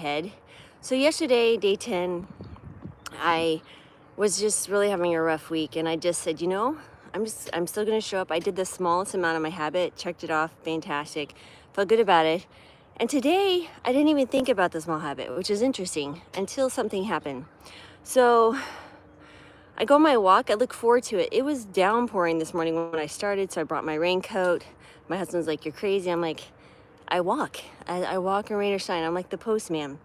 head. So yesterday, day 10, I was just really having a rough week, and I just said, I'm still gonna show up. I did the smallest amount of my habit, checked it off, fantastic, felt good about it. And today, I didn't even think about the small habit, which is interesting, until something happened. So I go on my walk, I look forward to it. It was downpouring this morning when I started, so I brought my raincoat. My husband's like, "You're crazy." I'm like, I walk. I walk in rain or shine. I'm like the postman.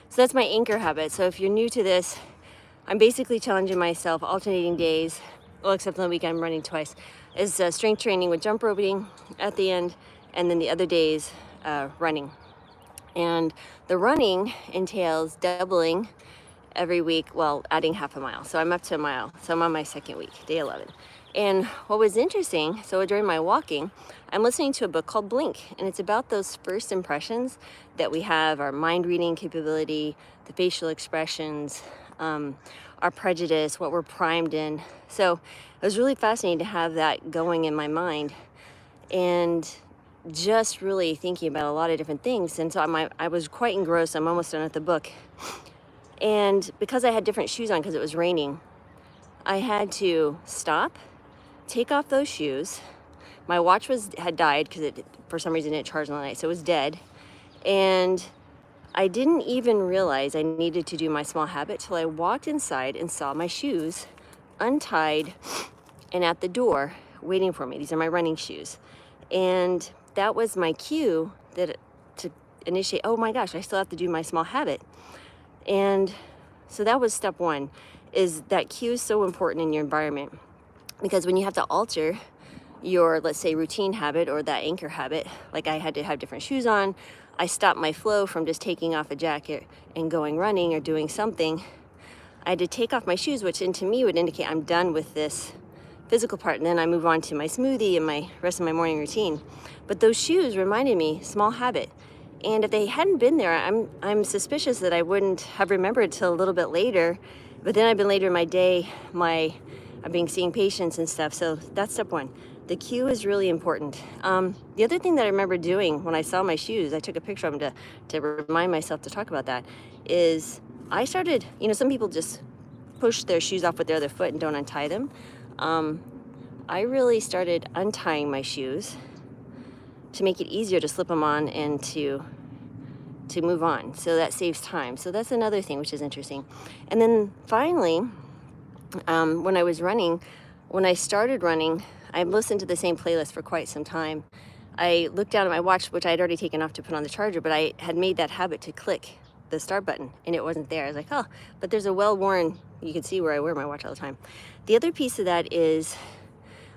So that's my anchor habit. So if you're new to this, I'm basically challenging myself alternating days, well, except on the weekend I'm running twice, is strength training with jump roping at the end, and then the other days running. And the running entails doubling every week, well, adding half a mile. So I'm up to a mile. So I'm on my second week, day 11. And what was interesting, so during my walking, I'm listening to a book called Blink, and it's about those first impressions that we have, our mind reading capability, the facial expressions, our prejudice, what we're primed in. So it was really fascinating to have that going in my mind, and just really thinking about a lot of different things. And so I was quite engrossed. I'm almost done with the book. And because I had different shoes on because it was raining, I had to stop, take off those shoes. My watch had died because it, for some reason, didn't charge all night, so it was dead. And I didn't even realize I needed to do my small habit till I walked inside and saw my shoes untied and at the door waiting for me. These are my running shoes. And that was my cue to initiate, oh my gosh, I still have to do my small habit. And so that was step one, is that cue is so important in your environment, because when you have to alter your, let's say, routine habit or that anchor habit, like I had to have different shoes on, I stopped my flow from just taking off a jacket and going running or doing something. I had to take off my shoes, which to me would indicate I'm done with this physical part, and then I move on to my smoothie and my rest of my morning routine. But those shoes reminded me, small habit. And if they hadn't been there, I'm suspicious that I wouldn't have remembered till a little bit later. But then I've been later in my day, I've been seeing patients and stuff. So that's step one. The cue is really important. The other thing that I remember doing when I saw my shoes, I took a picture of them to remind myself to talk about that, is I started, some people just push their shoes off with their other foot and don't untie them. I really started untying my shoes to make it easier to slip them on and to move on. So that saves time. So that's another thing which is interesting. And then finally, when I started running, I listened to the same playlist for quite some time. I looked down at my watch, which I had already taken off to put on the charger, but I had made that habit to click the start button, and it wasn't there. I was like, oh, but there's a well-worn, you can see where I wear my watch all the time. The other piece of that is,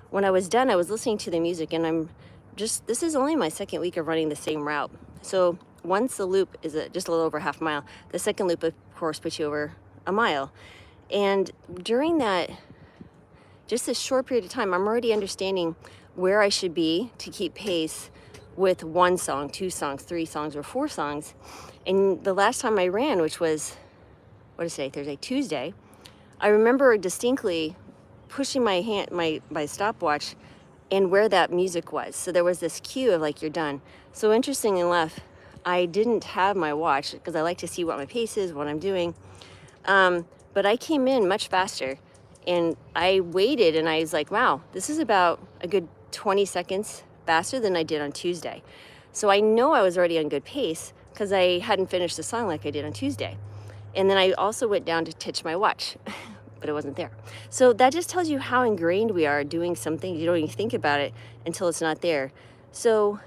when I was done, I was listening to the music, and this is only my second week of running the same route. So once the loop is just a little over half a mile, the second loop, of course, puts you over a mile. And during that, just this short period of time, I'm already understanding where I should be to keep pace with one song, two songs, three songs, or four songs. And the last time I ran, which was, what is today, Thursday, Tuesday, I remember distinctly pushing my stopwatch and where that music was. So there was this cue of like, you're done. So interestingly enough, I didn't have my watch because I like to see what my pace is, what I'm doing. But I came in much faster, and I waited, and I was like, wow, this is about a good 20 seconds faster than I did on Tuesday. So I know I was already on good pace because I hadn't finished the song like I did on Tuesday. And then I also went down to touch my watch, but it wasn't there. So that just tells you how ingrained we are doing something. You don't even think about it until it's not there. So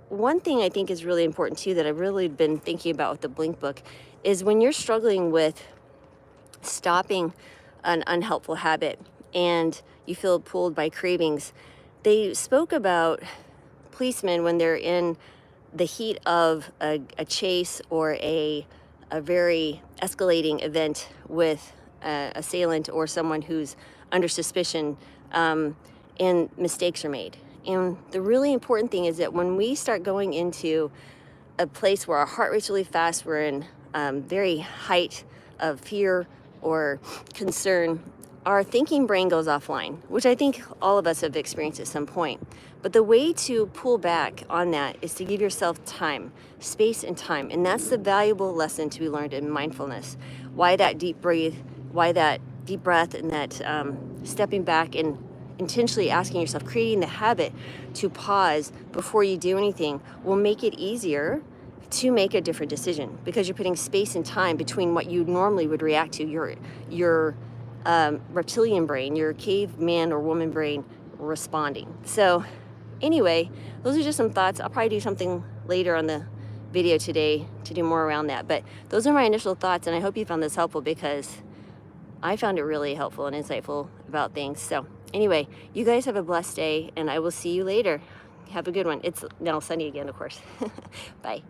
one thing I think is really important too, that I've really been thinking about with the Blink book, is when you're struggling with stopping an unhelpful habit and you feel pulled by cravings, they spoke about policemen when they're in the heat of a chase or a very escalating event with an assailant or someone who's under suspicion, and mistakes are made. And the really important thing is that when we start going into a place where our heart rate's really fast, we're in very height of fear or concern, our thinking brain goes offline, which I think all of us have experienced at some point. But the way to pull back on that is to give yourself time, space and time. And that's the valuable lesson to be learned in mindfulness. Why that deep breath and that stepping back and intentionally asking yourself, creating the habit to pause before you do anything will make it easier to make a different decision, because you're putting space and time between what you normally would react to, your reptilian brain, your caveman or woman brain responding. So anyway, those are just some thoughts. I'll probably do something later on the video today to do more around that. But those are my initial thoughts, and I hope you found this helpful, because I found it really helpful and insightful about things. So anyway, you guys have a blessed day, and I will see you later. Have a good one. It's now sunny again, of course. Bye.